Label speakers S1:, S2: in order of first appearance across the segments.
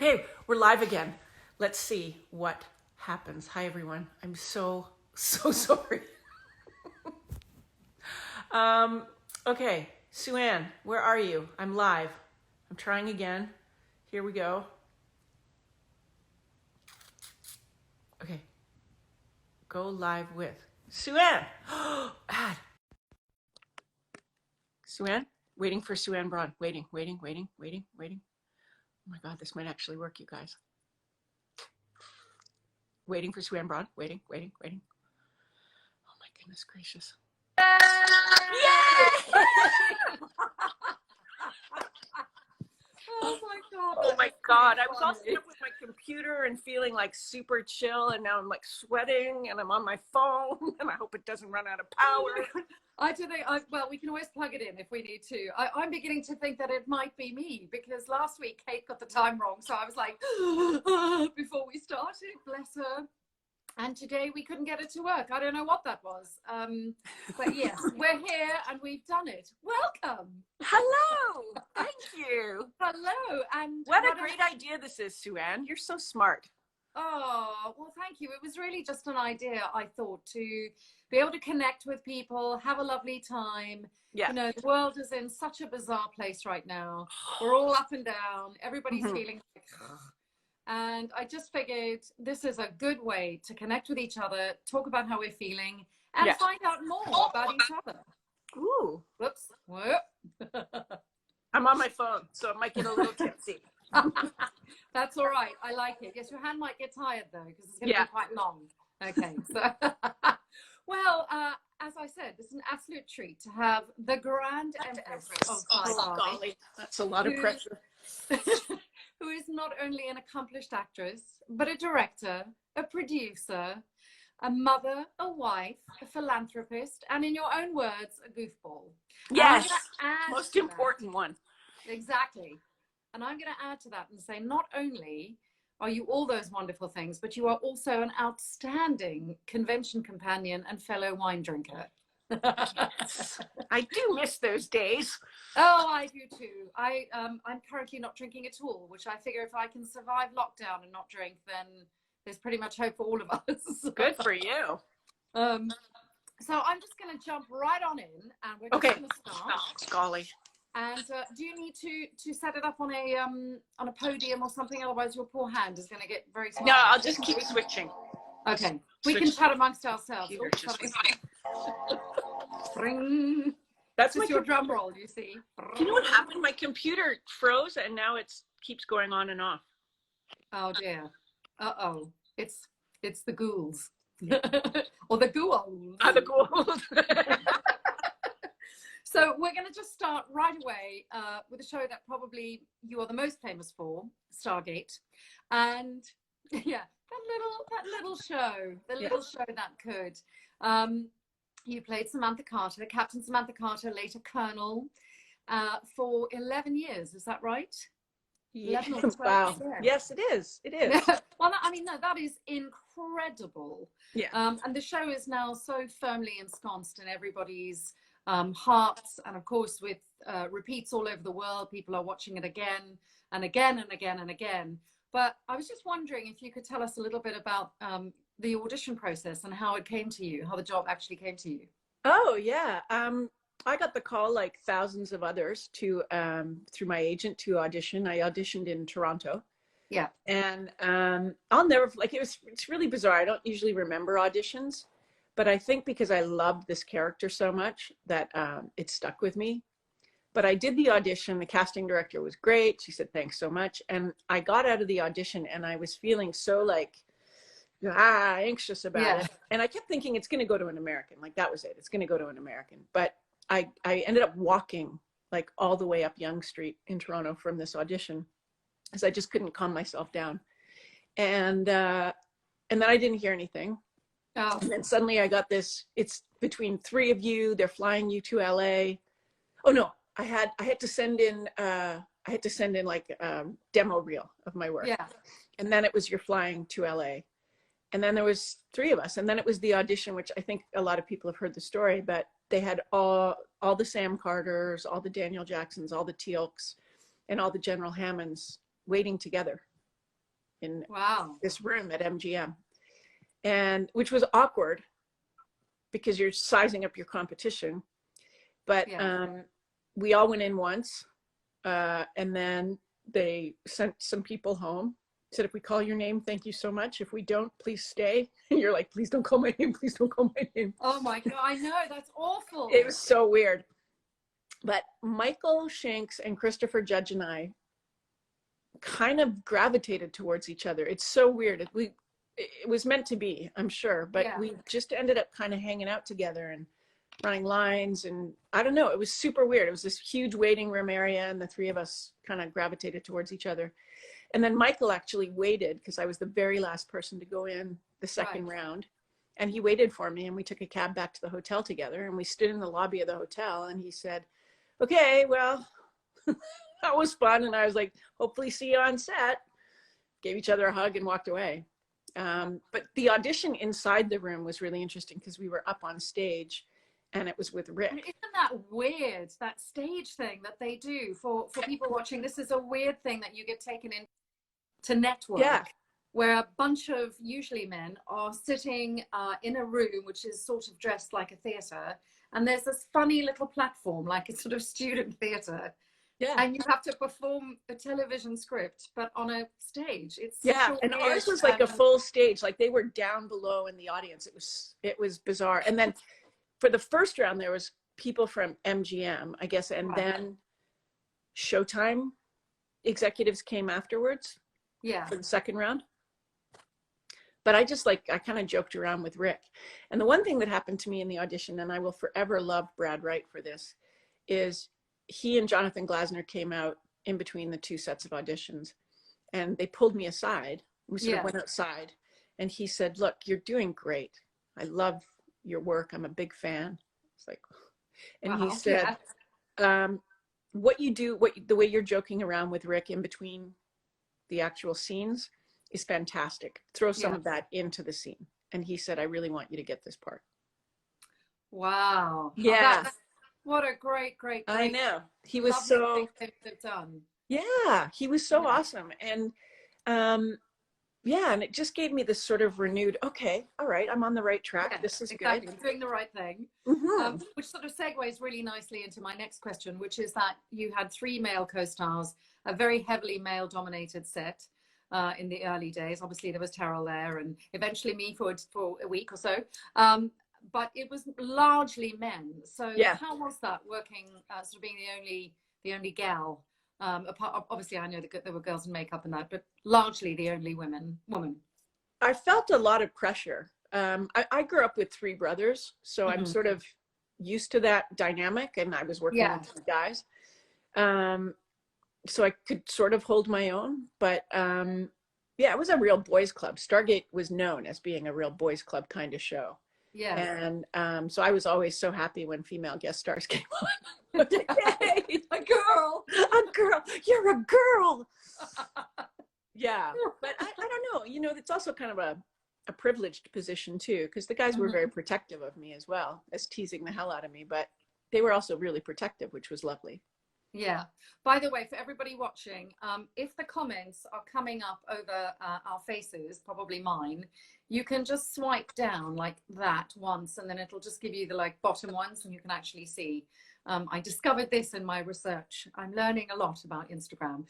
S1: Okay, we're live again. Let's see what happens. Hi, everyone. I'm so sorry. Okay, Suanne, where are you? I'm live. I'm trying again. Here we go. Okay. Go live with Suanne. Ad. Suanne? Waiting for Suanne Braun. Waiting. Oh my God, this might actually work, you guys. Waiting for Suanne Braun. Waiting. Oh my goodness gracious. Yay!
S2: Oh my God.
S1: Oh my God. I was all set up with my computer and feeling like super chill, and now I'm like sweating and I'm on my phone and I hope it doesn't run out of power.
S2: I don't think, well, we can always plug it in if we need to. I'm beginning to think that it might be me because last week Kate got the time wrong. So I was like, before we started, bless her. And today we couldn't get it to work. I don't know what that was. But yes, we're here and we've done it. Welcome.
S1: Hello. Thank you.
S2: Hello. And
S1: what a great idea this is, Suanne. You're so smart.
S2: Oh, well, thank you. It was really just an idea, I thought, to be able to connect with people, have a lovely time.
S1: Yeah.
S2: You know, the world is in such a bizarre place right now. We're all up and down. Everybody's feeling like, and I just figured this is a good way to connect with each other, talk about how we're feeling, and find out more about each other.
S1: Ooh.
S2: Whoops.
S1: I'm on my phone, so it might get a little tipsy.
S2: That's all right. I like it. Yes, your hand might get tired though, because it's going to be quite long. Okay. So, well, as I said, it's an absolute treat to have the Grand Empress of
S1: golly, that's a lot of pressure.
S2: Who is not only an accomplished actress, but a director, a producer, a mother, a wife, a philanthropist, and in your own words, a goofball.
S1: Yes, most important one.
S2: Exactly. And I'm going to add to that and say, not only are you all those wonderful things, but you are also an outstanding convention companion and fellow wine drinker.
S1: Yes. I do miss those days.
S2: Oh, I do too. I'm currently not drinking at all, which I figure if I can survive lockdown and not drink, then there's pretty much hope for all of us.
S1: Good for you.
S2: So I'm just going to jump right on in, and we're just going to start.
S1: Golly.
S2: And do you need to set it up on a podium or something? Otherwise, your poor hand is going to get very small.
S1: No, I'll just keep switching.
S2: Okay, we can chat amongst ourselves. That's just your drum roll, you see.
S1: You know what happened? My computer froze, and now it keeps going on and off.
S2: Oh dear. Uh-oh. It's the ghouls. Or the ghouls.
S1: The ghouls.
S2: So we're going to just start right away with a show that probably you are the most famous for, Stargate. And yeah, that little show, little show that could. You played Samantha Carter, Captain Samantha Carter, later Colonel, for 11 years. Is that right? 11 or 12
S1: wow.
S2: years.
S1: Yes, it is. It is.
S2: Well, I mean, no, that is incredible.
S1: Yeah.
S2: And the show is now so firmly ensconced in everybody's hearts, and of course with repeats all over the world. People are watching it again and again and again and again. But I was just wondering if you could tell us a little bit about the audition process and how it came to you, how the job actually came to you.
S1: Oh yeah, I got the call like thousands of others to through my agent to audition. I auditioned in Toronto.
S2: Yeah.
S1: And I'll never, like, it's really bizarre. I don't usually remember auditions, but I think because I loved this character so much that it stuck with me. But I did the audition. The casting director was great. She said, thanks so much. And I got out of the audition and I was feeling so like, anxious about it. And I kept thinking it's going to go to an American. Like that was it. It's going to go to an American. But I ended up walking like all the way up Yonge Street in Toronto from this audition because I just couldn't calm myself down. And then I didn't hear anything.
S2: Oh.
S1: And then suddenly I got this, it's between 3 of you, they're flying you to LA. Oh no, I had to send in like a demo reel of my work.
S2: Yeah.
S1: And then it was you're flying to LA. And then there was 3 of us. And then it was the audition, which I think a lot of people have heard the story, but they had all the Sam Carters, all the Daniel Jacksons, all the Teal'cs, and all the General Hammonds waiting together. in
S2: Wow.
S1: this room at MGM, and which was awkward because you're sizing up your competition. But we all went in once, and then they sent some people home. Said, if we call your name, thank you so much. If we don't, please stay. And you're like, please don't call my name. Please don't call my name.
S2: Oh my God, I know, that's awful.
S1: It was so weird. But Michael Shanks and Christopher Judge and I kind of gravitated towards each other. It's so weird. It was meant to be, I'm sure, but we just ended up kind of hanging out together and running lines, and I don't know, it was super weird. It was this huge waiting room area, and the three of us kind of gravitated towards each other. And then Michael actually waited, because I was the very last person to go in the second round, and he waited for me, and we took a cab back to the hotel together, and we stood in the lobby of the hotel, and he said, okay, well, that was fun. And I was like, hopefully see you on set. Gave each other a hug and walked away. But the audition inside the room was really interesting, because we were up on stage, and it was with Rick.
S2: Isn't that weird, that stage thing that they do for people watching? This is a weird thing that you get taken in to network, where a bunch of usually men are sitting in a room which is sort of dressed like a theater, and there's this funny little platform like a sort of student theater, and you have to perform a television script but on a stage. It's
S1: and ours was like a full stage, like they were down below in the audience. It was bizarre. And then for the first round there was people from MGM, I guess, and then Showtime executives came afterwards for the second round. But I kind of joked around with Rick. And the one thing that happened to me in the audition, and I will forever love Brad Wright for this, is he and Jonathan Glasner came out in between the two sets of auditions, and they pulled me aside. We sort of went outside, and he said, look, you're doing great. I love your work. I'm a big fan. It's like, and he said, what you do, the way you're joking around with Rick in between the actual scenes is fantastic. Throw some of that into the scene. And he said, I really want you to get this part.
S2: Wow.
S1: Yeah.
S2: What a great.
S1: I know. He was so,
S2: they've done.
S1: Yeah, he was so awesome. And and it just gave me this sort of renewed, okay, all right, I'm on the right track. This is good.
S2: Doing the right thing. Which sort of segues really nicely into my next question, which is that you had 3 male co-stars, a very heavily male-dominated set in the early days. Obviously, there was Terrell there, and eventually me for a week or so. But it was largely men. So how was that working, sort of being the only gal? Obviously, I know that there were girls in makeup and that, but largely the only woman.
S1: I felt a lot of pressure. I grew up with 3 brothers, so I'm sort of used to that dynamic, and I was working with 3 guys. So I could sort of hold my own, but it was a real boys club. Stargate was known as being a real boys club kind of show. Yeah. And so I was always so happy when female guest stars came on. Yay, a girl, you're a girl. Yeah, but I don't know, it's also kind of a privileged position too, because the guys were very protective of me as well as teasing the hell out of me, but they were also really protective, which was lovely.
S2: Yeah. By the way, for everybody watching, if the comments are coming up over our faces, probably mine, you can just swipe down like that once, and then it'll just give you the bottom ones, and you can actually see. I discovered this in my research. I'm learning a lot about Instagram.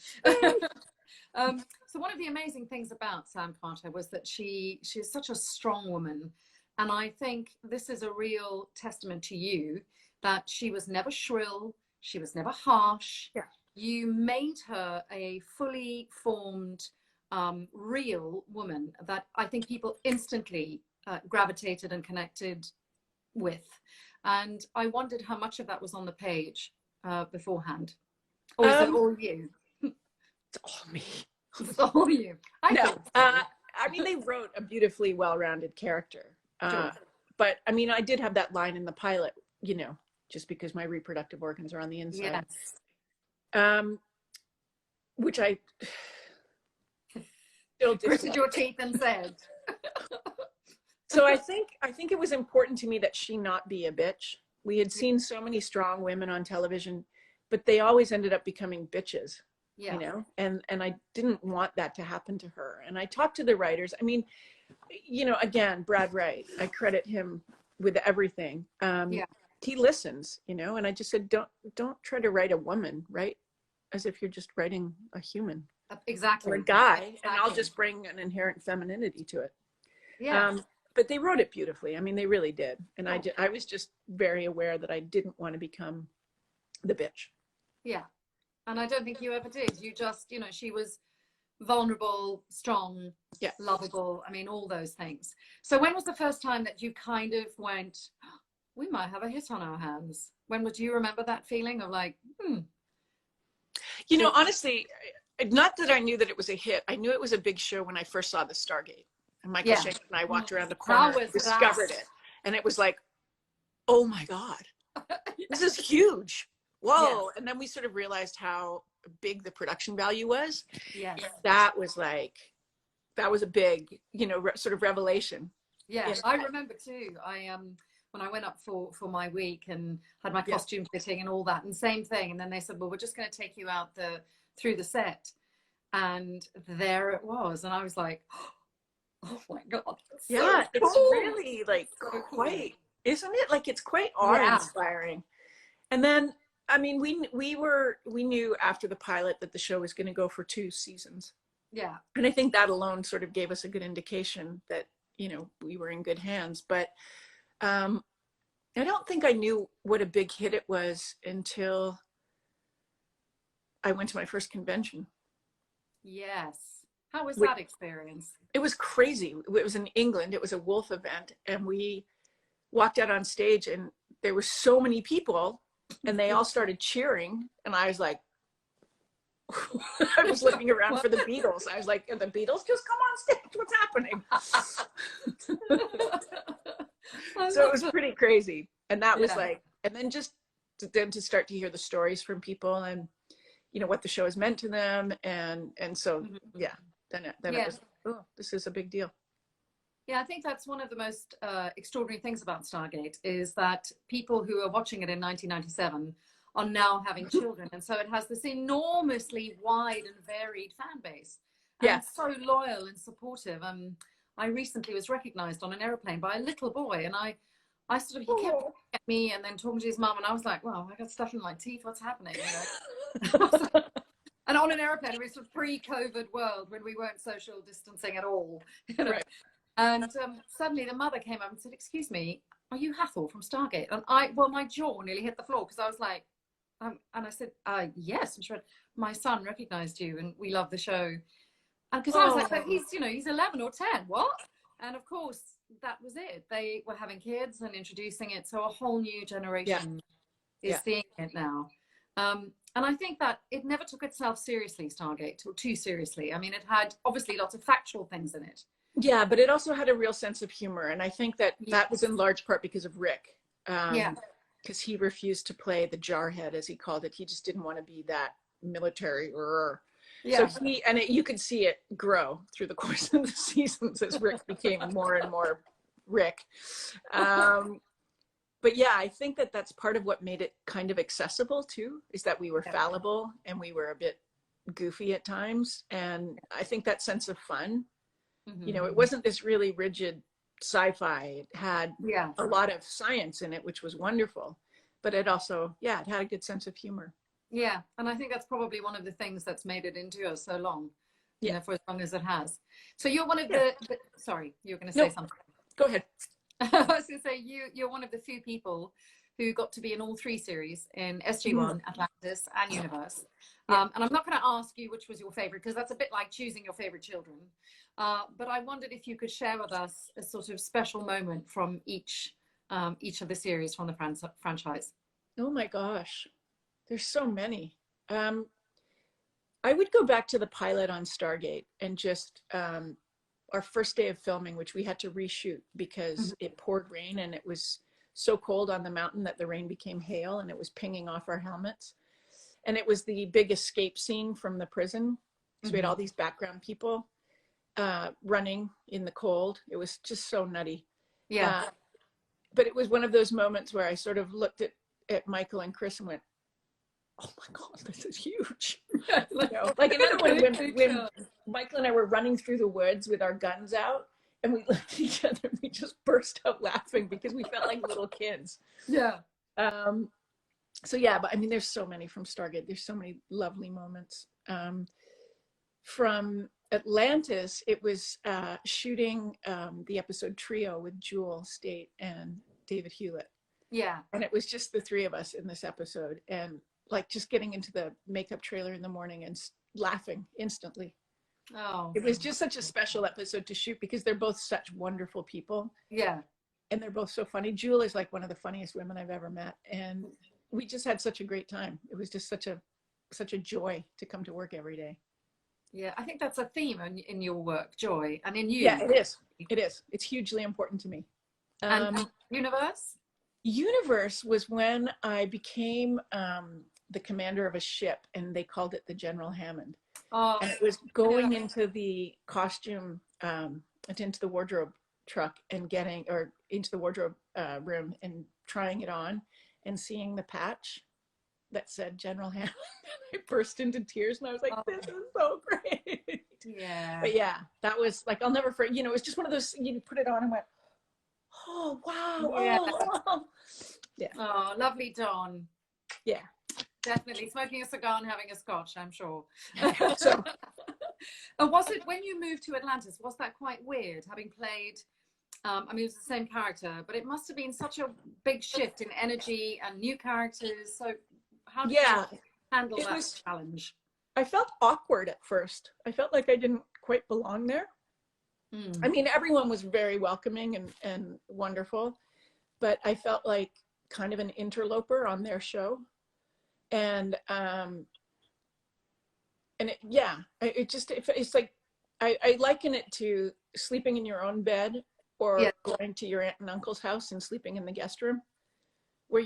S2: So one of the amazing things about Sam Carter was that she is such a strong woman. And I think this is a real testament to you, that she was never shrill. She was never harsh.
S1: Yeah.
S2: You made her a fully formed, real woman that I think people instantly gravitated and connected with. And I wondered how much of that was on the page beforehand. Or is it all you?
S1: It's all me.
S2: It's all you.
S1: I mean, they wrote a beautifully well-rounded character. But I mean, I did have that line in the pilot, just because my reproductive organs are on the inside. Yes. Which I still
S2: gritted your teeth and said.
S1: So I think it was important to me that she not be a bitch. We had seen so many strong women on television, but they always ended up becoming bitches.
S2: Yeah.
S1: you know, and I didn't want that to happen to her. And I talked to the writers. I mean, you know, again, Brad Wright, I credit him with everything.
S2: Yeah.
S1: He listens, you know, and I just said, don't try to write a woman, right? As if you're just writing a human
S2: Exactly.
S1: or a guy,
S2: Exactly.
S1: and I'll just bring an inherent femininity to it.
S2: Yeah.
S1: But they wrote it beautifully. I mean, they really did. And
S2: Oh.
S1: I was just very aware that I didn't want to become the bitch.
S2: Yeah. And I don't think you ever did. You just, you know, she was vulnerable, strong,
S1: Yeah.
S2: lovable. I mean, all those things. So when was the first time that you kind of went, we might have a hit on our hands? When would you remember that feeling of like,
S1: You know, honestly, not that I knew that it was a hit. I knew it was a big show when I first saw the Stargate. And Michael Shanks and I walked around the corner and discovered it. And it was like, oh my God, this is huge. Whoa. Yes. And then we sort of realized how big the production value was.
S2: Yes.
S1: That was like, that was a big, you know, sort of revelation.
S2: Yeah, I remember too. When I went up for my week and had my costume fitting and all that, and same thing. And then they said, well, we're just going to take you out through the set. And there it was. And I was like, oh my God.
S1: Yeah, so it's cool. Really like so quite, cool. Isn't it? Like it's quite awe-inspiring. And then, I mean, we knew after the pilot that the show was going to go for 2 seasons.
S2: Yeah.
S1: And I think that alone sort of gave us a good indication that, you know, we were in good hands. But I don't think I knew what a big hit it was until I went to my first convention.
S2: Yes. How was that experience?
S1: It was crazy. It was in England. It was a Wolf event. And we walked out on stage and there were so many people and they all started cheering. And I was like, I was looking around for the Beatles. I was like, are the Beatles just come on stage? What's happening? So it was pretty crazy. And that was like, and then just to start to hear the stories from people and, you know, what the show has meant to them. And so, yeah, then it was, oh, this is a big deal.
S2: Yeah, I think that's one of the most extraordinary things about Stargate is that people who are watching it in 1997 are now having children. And so it has this enormously wide and varied fan base. And so loyal and supportive. I recently was recognized on an airplane by a little boy, and I sort of, he kept looking at me and then talking to his mum, and I was like, wow, I got stuff in my teeth, what's happening? You know? And on an airplane, it was a pre-COVID world when we weren't social distancing at all. You know? Right. And suddenly the mother came up and said, excuse me, are you Hathor from Stargate? And my jaw nearly hit the floor because I was like, and I said, yes. And she went, my son recognized you and we love the show. And because I was like, but he's 11 or 10, what? And of course, that was it. They were having kids and introducing it. So a whole new generation is seeing it now. And I think that it never took itself seriously, Stargate, or too seriously. I mean, it had obviously lots of factual things in it.
S1: Yeah, but it also had a real sense of humor. And I think that that was in large part because of Rick. Because he refused to play the jarhead, as he called it. He just didn't want to be that military. So you could see it grow through the course of the seasons as Rick became more and more Rick. But yeah, I think that that's part of what made it kind of accessible too, is that we were fallible and we were a bit goofy at times. And I think that sense of fun, you know, it wasn't this really rigid sci-fi. It had a lot of science in it, which was wonderful. But it also, it had a good sense of humor.
S2: Yeah, and I think that's probably one of the things that's made it endure so long, you know, for as long as it has. So you're one of the sorry, you were going to say something.
S1: Go ahead.
S2: I was going to say you're one of the few people who got to be in all 3 series in SG-1, Atlantis, and Universe. And I'm not going to ask you which was your favorite because that's a bit like choosing your favorite children. But I wondered if you could share with us a sort of special moment from each of the series from the franchise.
S1: Oh my gosh, there's so many. I would go back to the pilot on Stargate and just our first day of filming, which we had to reshoot because it poured rain and it was so cold on the mountain that the rain became hail and it was pinging off our helmets. And it was the big escape scene from the prison. So we had all these background people running in the cold. It was just so nutty. Yeah. But it was one of those moments where I sort of looked at Michael and Chris and went, oh my God, this is huge. Like another one when Michael and I were running through the woods with our guns out, and we looked at each other and we just burst out laughing because we felt like little kids.
S2: Yeah.
S1: So yeah, but I mean, there's so many from Stargate. There's so many lovely moments. From Atlantis, it was shooting the episode Trio with Jewel State and David Hewlett.
S2: Yeah.
S1: And it was just the three of us in this episode, and like just getting into the makeup trailer in the morning and laughing instantly.
S2: Oh.
S1: It was just such a special episode to shoot because they're both such wonderful people.
S2: Yeah.
S1: And they're both so funny. Jewel is like one of the funniest women I've ever met. And we just had such a great time. It was just such a joy to come to work every day.
S2: Yeah, I think that's a theme in your work, joy, and in you.
S1: Yeah, it is. It is. It's hugely important to me.
S2: And universe?
S1: Universe was when I became the commander of a ship, and they called it the General Hammond.
S2: Oh,
S1: and it was going into the costume, into the wardrobe truck and into the wardrobe room and trying it on and seeing the patch that said General Hammond. I burst into tears and I was like, this is so great.
S2: Yeah.
S1: But yeah, that was like, I'll never forget, it was just one of those, you put it on and went, oh, wow.
S2: Yeah.
S1: Oh, wow. Yeah.
S2: Oh, lovely Dawn.
S1: Yeah.
S2: Definitely smoking a cigar and having a scotch, I'm sure.
S1: So,
S2: and was it when you moved to Atlantis, was that quite weird having played, I mean, it was the same character, but it must have been such a big shift in energy and new characters. So how did you handle that challenge?
S1: I felt awkward at first. I felt like I didn't quite belong there. I mean, everyone was very welcoming and wonderful, but I felt like kind of an interloper on their show. And it's like, I liken it to sleeping in your own bed or going to your aunt and uncle's house and sleeping in the guest room, where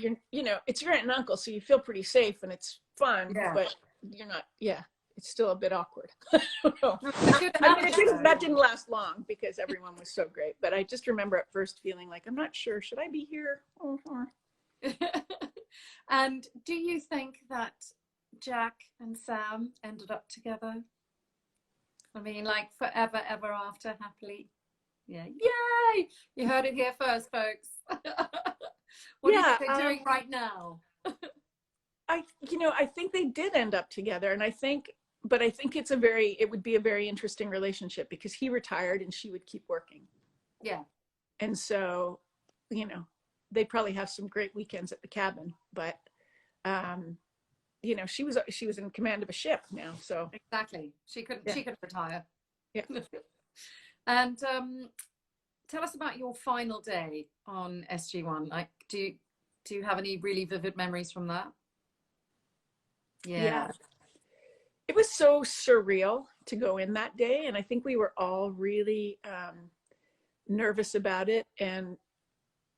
S1: it's your aunt and uncle, so you feel pretty safe and it's fun, but you're not, it's still a bit awkward. I don't know. That didn't last long because everyone was so great, but I just remember at first feeling like, I'm not sure, should I be here?
S2: And do you think that Jack and Sam ended up together? I mean, like forever, ever after, happily? Yeah. Yay! You heard it here first, folks. What do you think they're doing right now?
S1: I think they did end up together, and I think it would be a very interesting relationship because he retired and she would keep working.
S2: Yeah.
S1: And so, they probably have some great weekends at the cabin, but she was in command of a ship now, so
S2: exactly, she couldn't retire.
S1: Yeah.
S2: And tell us about your final day on SG1. Like, do you have any really vivid memories from that?
S1: Yeah. It was so surreal to go in that day, and I think we were all really nervous about it and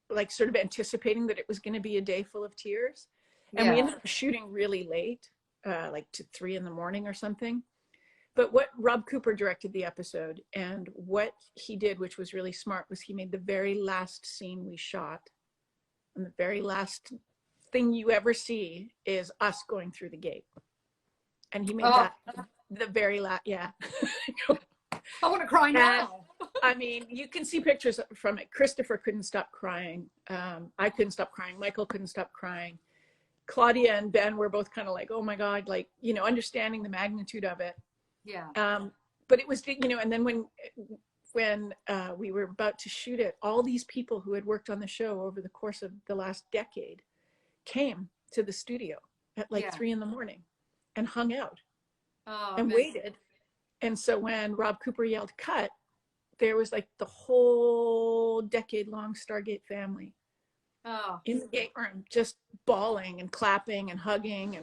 S1: like sort of anticipating that it was going to be a day full of tears. And we ended up shooting really late, like to 3 a.m. or something. But what Rob Cooper directed the episode, and what he did, which was really smart, was he made the very last scene we shot, and the very last thing you ever see is us going through the gate. And he made that the very last, I
S2: want to cry now.
S1: I mean, you can see pictures from it. Christopher couldn't stop crying. I couldn't stop crying. Michael couldn't stop crying. Claudia and Ben were both kind of like, oh my God, like, understanding the magnitude of it.
S2: Yeah.
S1: But it was, and then when we were about to shoot it, all these people who had worked on the show over the course of the last decade came to the studio at like 3 a.m. and hung out and waited. And so when Rob Cooper yelled cut, there was like the whole decade-long Stargate family in the gate room, just bawling and clapping and hugging.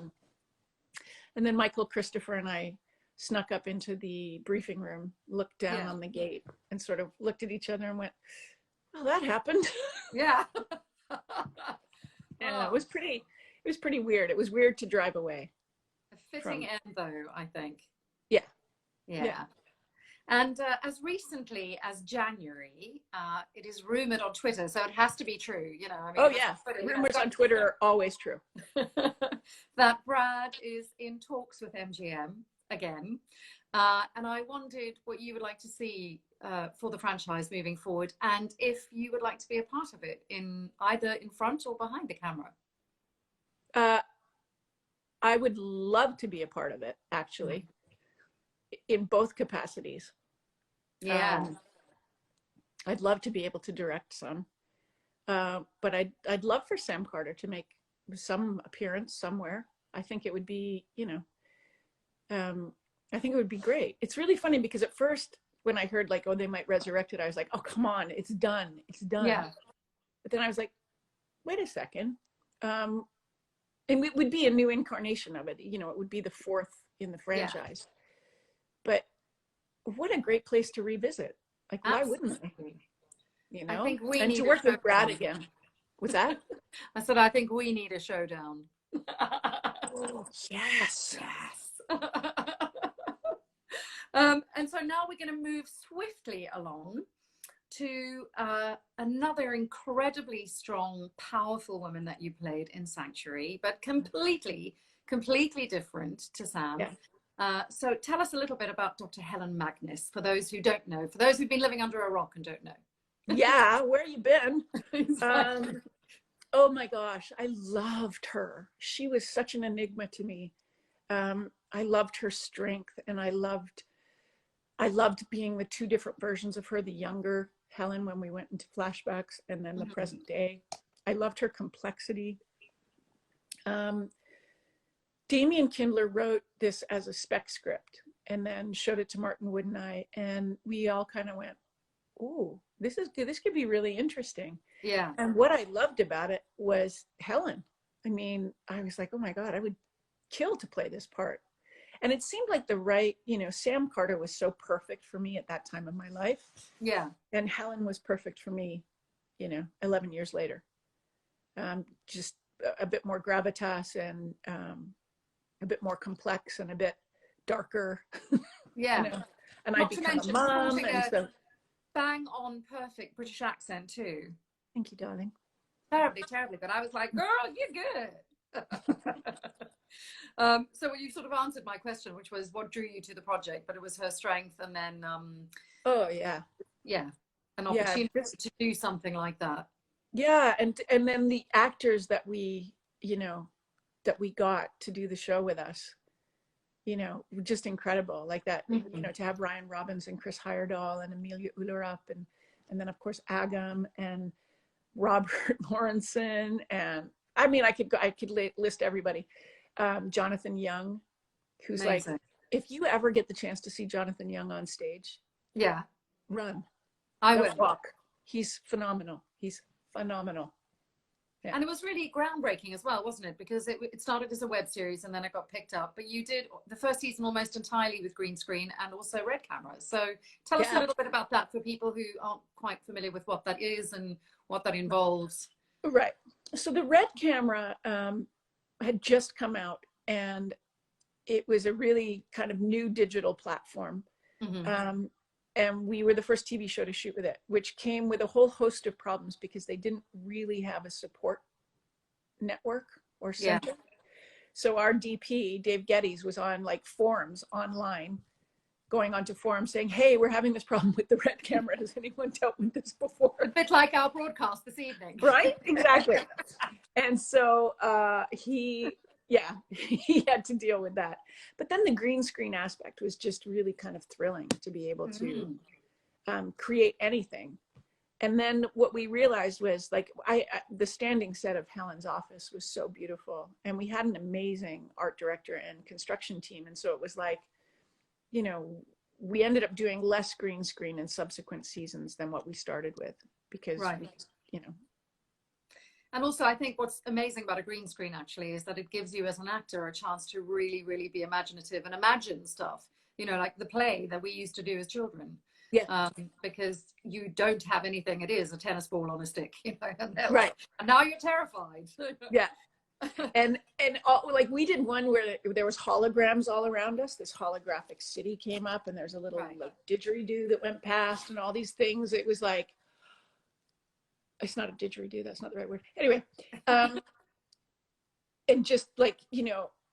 S1: And then Michael, Christopher, and I snuck up into the briefing room, looked down on the gate, and sort of looked at each other and went, well, that happened.
S2: Yeah.
S1: And it was pretty weird. It was weird to drive away.
S2: A fitting end, though, I think.
S1: Yeah.
S2: Yeah. And as recently as January, it is rumored on Twitter, so it has to be true. You know, I mean,
S1: Oh yeah,
S2: Twitter,
S1: rumors on Twitter are always true.
S2: that Brad is in talks with MGM again. And I wondered what you would like to see for the franchise moving forward, and if you would like to be a part of it, in either in front or behind the camera.
S1: I would love to be a part of it, actually, in both capacities.
S2: Yeah.
S1: I'd love to be able to direct some, but I'd love for Sam Carter to make some appearance somewhere. I think it would be, you know, I think it would be great. It's really funny because at first when I heard like, oh, they might resurrect it, I was like, oh, come on, it's done. It's done.
S2: Yeah.
S1: But then I was like, wait a second. And it would be a new incarnation of it. You know, it would be the fourth in the franchise. Yeah. But what a great place to revisit. Like, absolutely. Why wouldn't I? You know,
S2: I think we
S1: and
S2: need
S1: to work with Brad again. What's that?
S2: I said, I think we need a showdown.
S1: Oh, yes.
S2: Yes. And so now we're going to move swiftly along to another incredibly strong, powerful woman that you played in Sanctuary, but completely different to Sam. Yeah. So tell us a little bit about Dr. Helen Magnus, for those who don't know, for those who've been living under a rock and don't know.
S1: Yeah, where you been? Exactly. Oh my gosh, I loved her. She was such an enigma to me. I loved her strength, and I loved being the two different versions of her, the younger Helen when we went into flashbacks, and then the present day. I loved her complexity. Damian Kindler wrote this as a spec script and then showed it to Martin Wood and I, and we all kind of went, ooh, this could be really interesting.
S2: Yeah.
S1: And what I loved about it was Helen. I mean, I was like, oh my God, I would kill to play this part. And it seemed like the right, you know, Sam Carter was so perfect for me at that time of my life.
S2: Yeah.
S1: And Helen was perfect for me, you know, 11 years later. Just a bit more gravitas and a bit more complex and a bit darker.
S2: Yeah.
S1: You know? And I became a mom. And so
S2: bang on perfect British accent too.
S1: Thank you, darling.
S2: Terribly. But I was like, girl, you're good. So you sort of answered my question, which was what drew you to the project, but it was her strength, and then
S1: oh yeah,
S2: an opportunity to do something like that.
S1: Yeah, and then the actors that we, you know, that we got to do the show with us, you know, just incredible. Like that, you know, to have Ryan Robbins and Chris Heyerdahl and Amelia Ullerup and then of course Agam and Robert Lawrenson, and I mean I could list everybody. Jonathan Young, who's amazing. Like, if you ever get the chance to see Jonathan Young on stage, run.
S2: I will
S1: walk. He's phenomenal. He's phenomenal. Yeah.
S2: And it was really groundbreaking as well, wasn't it? Because it started as a web series and then it got picked up. But you did the first season almost entirely with green screen and also red cameras. So tell us a little bit about that for people who aren't quite familiar with what that is and what that involves.
S1: Right. So the red camera had just come out, and it was a really kind of new digital platform. And we were the first TV show to shoot with it, which came with a whole host of problems because they didn't really have a support network or center. Yeah. So our DP, Dave Geddes, was on like forums online, going onto forums saying, hey, we're having this problem with the red camera. Has anyone dealt with this before?
S2: A bit like our broadcast this evening.
S1: Right? Exactly. And so he had to deal with that. But then the green screen aspect was just really kind of thrilling to be able to create anything. And then what we realized was like, the standing set of Helen's office was so beautiful. And we had an amazing art director and construction team. And so it was like, you know, we ended up doing less green screen in subsequent seasons than what we started with because, you know.
S2: And also, I think what's amazing about a green screen actually is that it gives you as an actor a chance to really, really be imaginative and imagine stuff, you know, like the play that we used to do as children.
S1: Yeah.
S2: Because you don't have anything. It is a tennis ball on a stick, you know. And
S1: right.
S2: And now you're terrified.
S1: Yeah. And all, like we did one where there was holograms all around us. This holographic city came up, and there's a little
S2: Right.
S1: like didgeridoo that went past, and all these things. It was like, it's not a didgeridoo. That's not the right word. Anyway, and just like,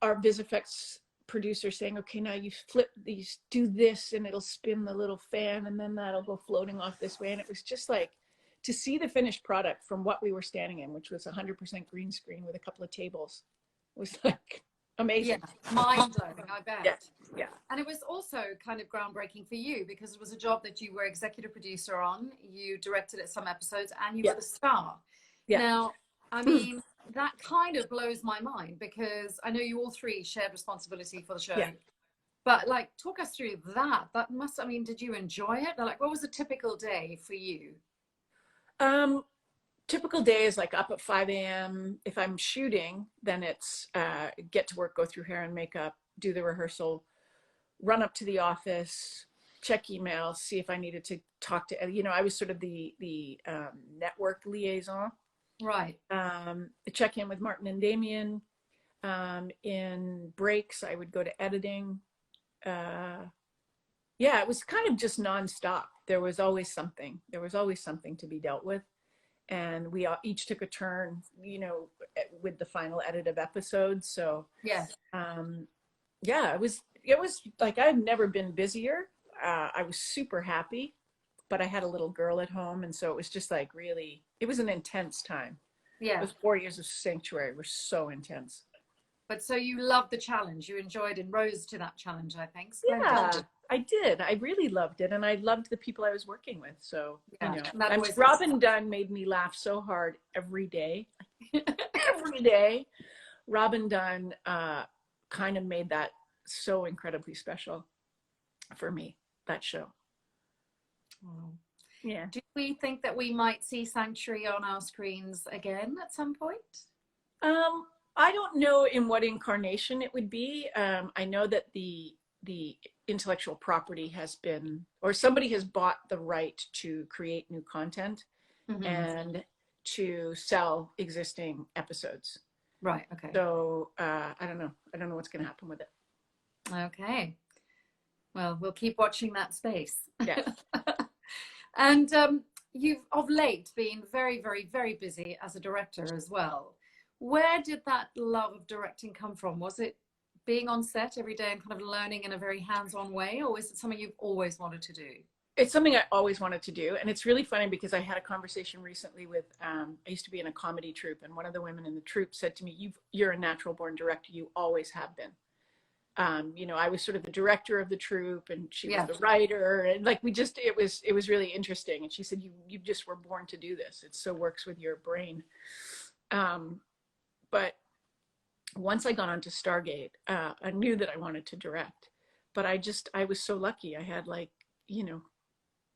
S1: our VisFX producer saying, okay, now you flip these, do this, and it'll spin the little fan, and then that'll go floating off this way. And it was just like, to see the finished product from what we were standing in, which was 100% green screen with a couple of tables, was like amazing.
S2: Yeah, mind blowing, I bet.
S1: Yeah, yeah.
S2: And it was also kind of groundbreaking for you because it was a job that you were executive producer on. You directed it some episodes, and you were the star.
S1: Yeah.
S2: Now, I mean, that kind of blows my mind because I know you all three shared responsibility for the show.
S1: Yeah.
S2: But like, talk us through that. That must, I mean, did you enjoy it? Like, what was a typical day for you?
S1: Typical day is like up at 5 a.m. If I'm shooting, then it's get to work, go through hair and makeup, do the rehearsal, run up to the office, check emails, see if I needed to talk to, I was sort of the network liaison.
S2: Right.
S1: Check in with Martin and Damien. In breaks, I would go to editing. It was kind of just nonstop. There was always something. There was always something to be dealt with. And we each took a turn, with the final edit of episodes. So
S2: yes,
S1: it was like, I've never been busier. I was super happy, but I had a little girl at home, and so it was just like, really, it was an intense time.
S2: Yeah.
S1: Those 4 years of Sanctuary were so intense.
S2: But so you loved the challenge. You enjoyed and rose to that challenge, I think.
S1: Yeah, I did. I really loved it, and I loved the people I was working with. So, Robin Dunn made me laugh so hard every day. Every day. Robin Dunn kind of made that so incredibly special for me, that show.
S2: Oh.
S1: Yeah.
S2: Do we think that we might see Sanctuary on our screens again at some point?
S1: I don't know in what incarnation it would be. I know that the intellectual property has been, or somebody has bought the right to create new content and to sell existing episodes.
S2: Right. Okay.
S1: So I don't know. I don't know what's going to happen with it.
S2: Okay. Well, we'll keep watching that space.
S1: Yeah.
S2: And you've of late been very, very, very busy as a director as well. Where did that love of directing come from? Was it being on set every day and kind of learning in a very hands-on way, or is it something you've always wanted to do?
S1: It's something I always wanted to do. And it's really funny because I had a conversation recently with, I used to be in a comedy troupe, and one of the women in the troupe said to me, you're a natural born director. You always have been. I was sort of the director of the troupe, and she was the writer, and like, it was really interesting. And she said, you just were born to do this. It so works with your brain. But once I got onto Stargate, I knew that I wanted to direct, but I was so lucky. I had an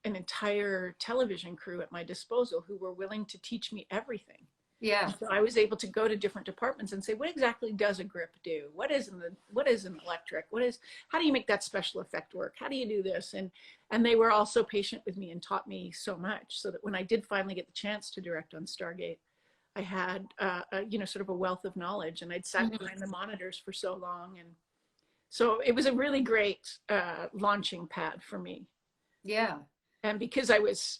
S1: entire television crew at my disposal who were willing to teach me everything.
S2: Yeah.
S1: So I was able to go to different departments and say, what exactly does a grip do? What is an electric? How do you make that special effect work? How do you do this? And they were all so patient with me and taught me so much, so that when I did finally get the chance to direct on Stargate, I had, sort of a wealth of knowledge, and I'd sat behind the monitors for so long. And so it was a really great launching pad for me.
S2: Yeah.
S1: And because I was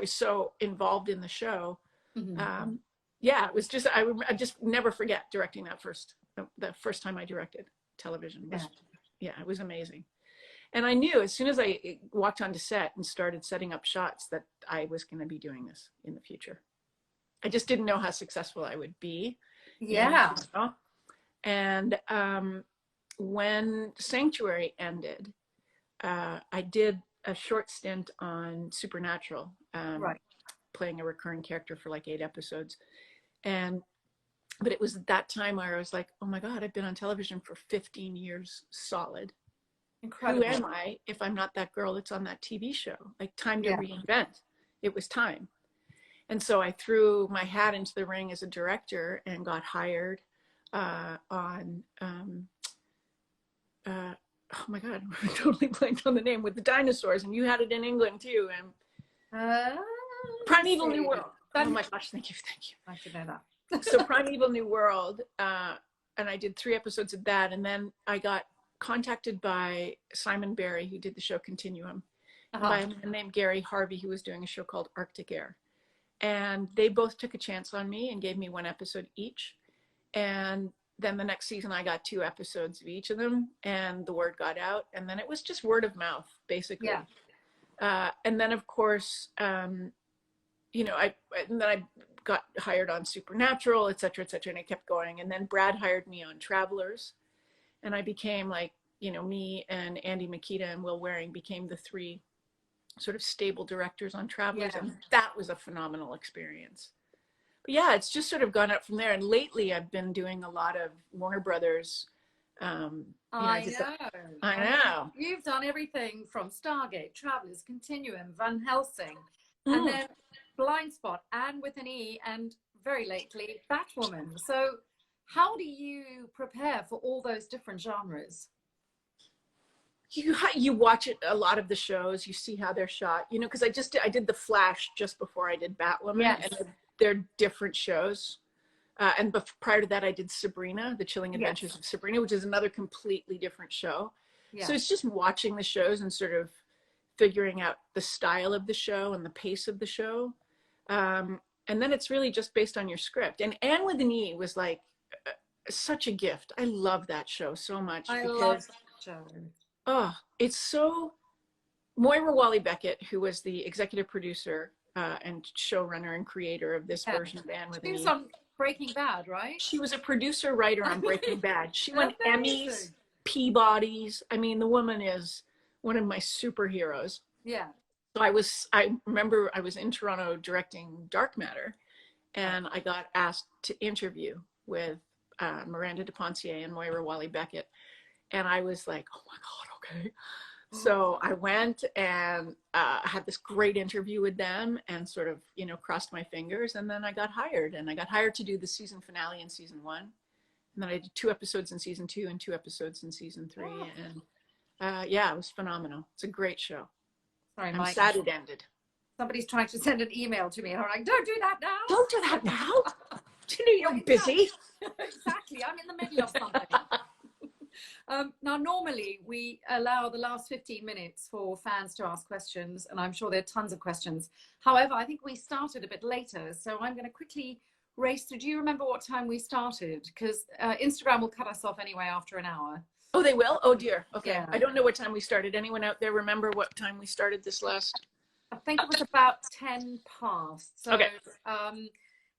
S1: so involved in the show, it was just, I just never forget directing the first time I directed television. It was amazing. And I knew as soon as I walked onto set and started setting up shots that I was going to be doing this in the future. I just didn't know how successful I would be.
S2: Yeah.
S1: And when Sanctuary ended, I did a short stint on Supernatural, playing a recurring character for like 8 episodes. But it was at that time where I was like, oh my God, I've been on television for 15 years solid. Incredible. Who am I if I'm not that girl that's on that TV show? Like, time to reinvent. It was time. And so I threw my hat into the ring as a director and got hired on, oh my God, I totally blanked on the name, with the dinosaurs, and you had it in England too. And Primeval New World. Oh my gosh, thank you.
S2: I should know that.
S1: So Primeval New World, and I did 3 episodes of that, and then I got contacted by Simon Barry, who did the show Continuum, and by a man named Gary Harvey, who was doing a show called Arctic Air. And they both took a chance on me and gave me 1 episode each. And then the next season, I got 2 episodes of each of them, and the word got out. And then it was just word of mouth, basically. Yeah. And then, of course, you know, and then I got hired on Supernatural, et cetera, and I kept going. And then Brad hired me on Travelers, and I became like, you know, me and Andy Makita and Will Waring became the 3 sort of stable directors on Travelers, and that was a phenomenal experience. But yeah, it's just sort of gone up from there. And lately, I've been doing a lot of Warner Brothers.
S2: I know.
S1: I know.
S2: You've done everything from Stargate, Travelers, Continuum, Van Helsing, and then Blind Spot, Anne with an E, and very lately, Batwoman. So how do you prepare for all those different genres?
S1: You watch it, a lot of the shows, you see how they're shot, you know, because I did The Flash just before I did Batwoman, and they're different shows. And prior to that, I did Sabrina, The Chilling Adventures of Sabrina, which is another completely different show. So it's just watching the shows and sort of figuring out the style of the show and the pace of the show. And then it's really just based on your script. And Anne with an E was like such a gift. I love that show so much.
S2: I love that show.
S1: Oh, it's so... Moira Walley-Beckett, who was the executive producer and showrunner and creator of this version of Anne with an E.
S2: She was on Breaking Bad, right?
S1: She was a producer writer on Breaking Bad. She won Emmys, Peabodys. I mean, the woman is one of my superheroes.
S2: Yeah.
S1: So I remember I was in Toronto directing Dark Matter, and I got asked to interview with Miranda de Pontier and Moira Walley-Beckett. And I was like, oh my God, okay. So I went and had this great interview with them and sort of, you know, crossed my fingers. And then I got hired, and I got hired to do the season finale in season 1. And then I did 2 episodes in season 2 and 2 episodes in season 3. And yeah, it was phenomenal. It's a great show.
S2: Sorry,
S1: I'm
S2: Mike.
S1: sad it ended.
S2: Somebody's trying to send an email to me. And I'm like, don't do that now.
S1: Don't do that now. Do you know you're busy?
S2: Exactly. I'm in the middle of something. Now, normally we allow the last 15 minutes for fans to ask questions, and I'm sure there are tons of questions. However, I think we started a bit later, so I'm going to quickly race through. Do you remember what time we started? Because Instagram will cut us off anyway after an hour.
S1: Oh, they will? Oh, dear. Okay.
S2: Yeah.
S1: I don't know what time we started. Anyone out there remember what time we started this last?
S2: I think it was about 10 past. So,
S1: okay.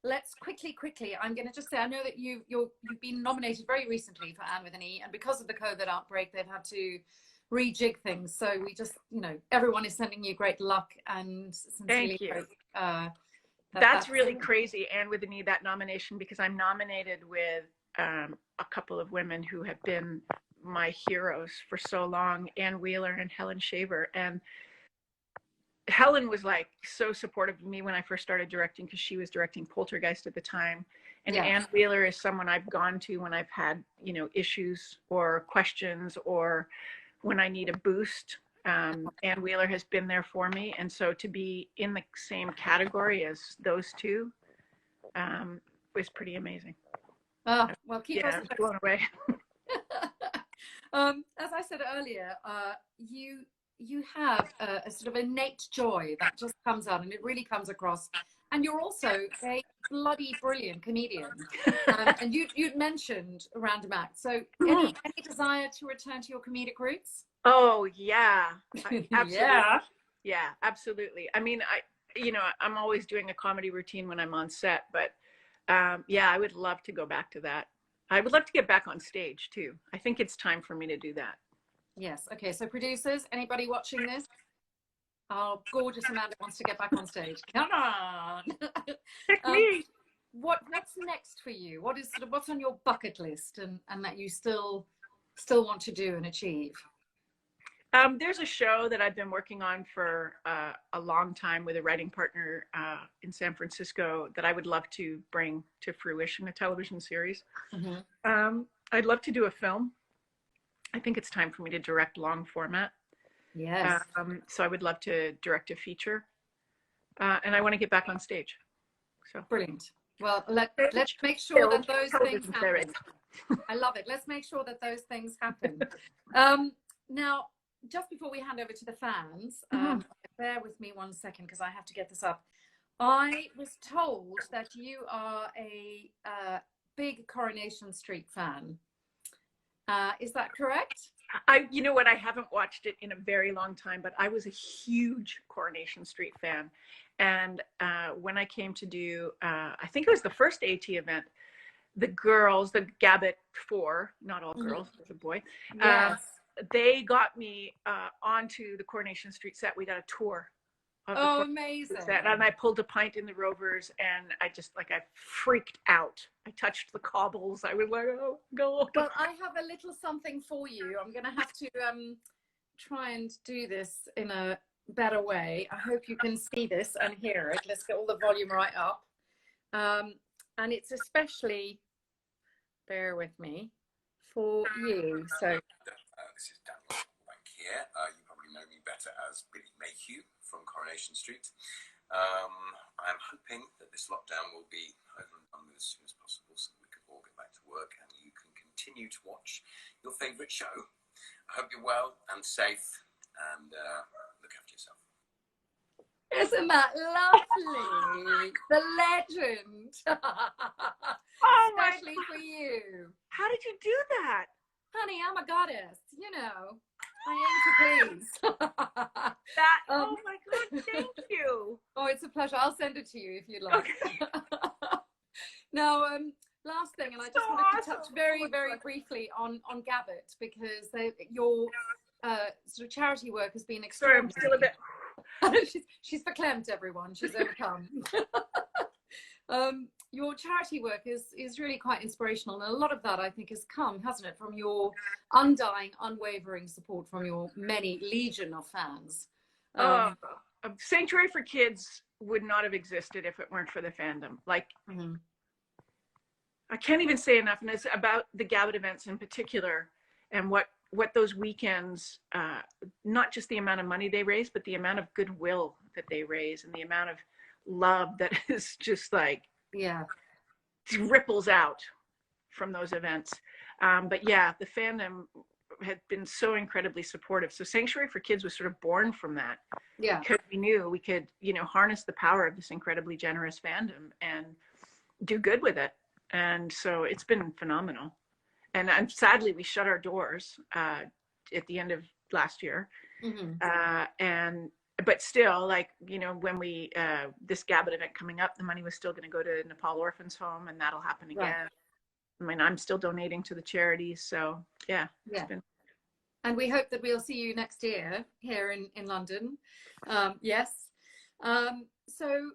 S2: Let's quickly, I'm going to just say, I know that you've been nominated very recently for Anne with an E, and because of the COVID outbreak, they've had to rejig things. So we just, you know, everyone is sending you great luck and sincerely
S1: thank you.
S2: Hope,
S1: that's really crazy, Anne with an E, that nomination, because I'm nominated with a couple of women who have been my heroes for so long, Ann Wheeler and Helen Shaver. And Helen was like so supportive of me when I first started directing, because she was directing Poltergeist at the time. And Ann Wheeler is someone I've gone to when I've had, you know, issues or questions or when I need a boost. Ann Wheeler has been there for me. And so to be in the same category as those two was pretty amazing.
S2: Oh, well, keep us
S1: blown away.
S2: As I said earlier, you have a sort of innate joy that just comes out, and it really comes across. And you're also a bloody brilliant comedian. And you'd mentioned random acts. So any desire to return to your comedic roots?
S1: Oh, yeah. Absolutely.
S2: Yeah,
S1: absolutely. I mean, I'm always doing a comedy routine when I'm on set, but yeah, I would love to go back to that. I would love to get back on stage too. I think it's time for me to do that.
S2: Yes. Okay. So producers, anybody watching this? Oh, gorgeous Amanda wants to get back on stage. Come on. What's next for you? What's on your bucket list and that you still want to do and achieve?
S1: There's a show that I've been working on for a long time with a writing partner in San Francisco that I would love to bring to fruition, a television series. Mm-hmm. I'd love to do a film. I think it's time for me to direct long format.
S2: Yes.
S1: So I would love to direct a feature. And I want to get back on stage. So
S2: brilliant. Well, let's make sure that those things happen. I love it. Let's make sure that those things happen. Now, just before we hand over to the fans, bear with me 1 second because I have to get this up. I was told that you are a big Coronation Street fan. Is that correct?
S1: You know what? I haven't watched it in a very long time, but I was a huge Coronation Street fan. And when I came to do, I think it was the first AT event, the girls, the Gabbett 4, not all girls, there's a boy.
S2: Yes.
S1: They got me onto the Coronation Street set. We got a tour.
S2: Oh, amazing.
S1: Set, and I pulled a pint in the Rovers, and I just, like, I freaked out. I touched the cobbles. I was like, oh, God.
S2: Well, I have a little something for you. I'm going to have to try and do this in a better way. I hope you can see this and hear it. Let's get all the volume right up. And it's especially, bear with me, for you. So
S3: this is Daniel Bank here. You probably know me better as Billy Mayhew from Coronation Street. I'm hoping that this lockdown will be over and done with as soon as possible so that we can all get back to work and you can continue to watch your favourite show. I hope you're well and safe and look after yourself.
S2: Isn't that lovely? The legend. Especially for you.
S1: How did you do that?
S2: Honey, I'm a goddess, you know. I aim to please.
S1: Oh my God, thank you.
S2: Oh, it's a pleasure. I'll send it to you if you like. Okay. Now, last thing, and I just wanted to touch very, very briefly on Gabbett because your sort of charity work has been extraordinary.
S1: Sorry, I'm still a bit.
S2: she's verklempt, everyone. She's overcome. Your charity work is really quite inspirational, and a lot of that I think has come, hasn't it, from your undying, unwavering support from your many legion of fans.
S1: Sanctuary for Kids would not have existed if it weren't for the fandom. Like, I can't even say enough, and it's about the Gabbett events in particular, and what those weekends, not just the amount of money they raise, but the amount of goodwill that they raise, and the amount of love that is just like, ripples out from those events. But yeah, the fandom had been so incredibly supportive. So Sanctuary for Kids was sort of born from that. Yeah. Because we knew we could, harness the power of this incredibly generous fandom and do good with it. And so it's been phenomenal. And sadly, we shut our doors at the end of last year. But still, like, when we, this Gabbett event coming up, the money was still going to go to Nepal Orphans Home, and that'll happen again. Right. I mean, I'm still donating to the charities. So yeah.
S2: And we hope that we'll see you next year here in London. Yes. So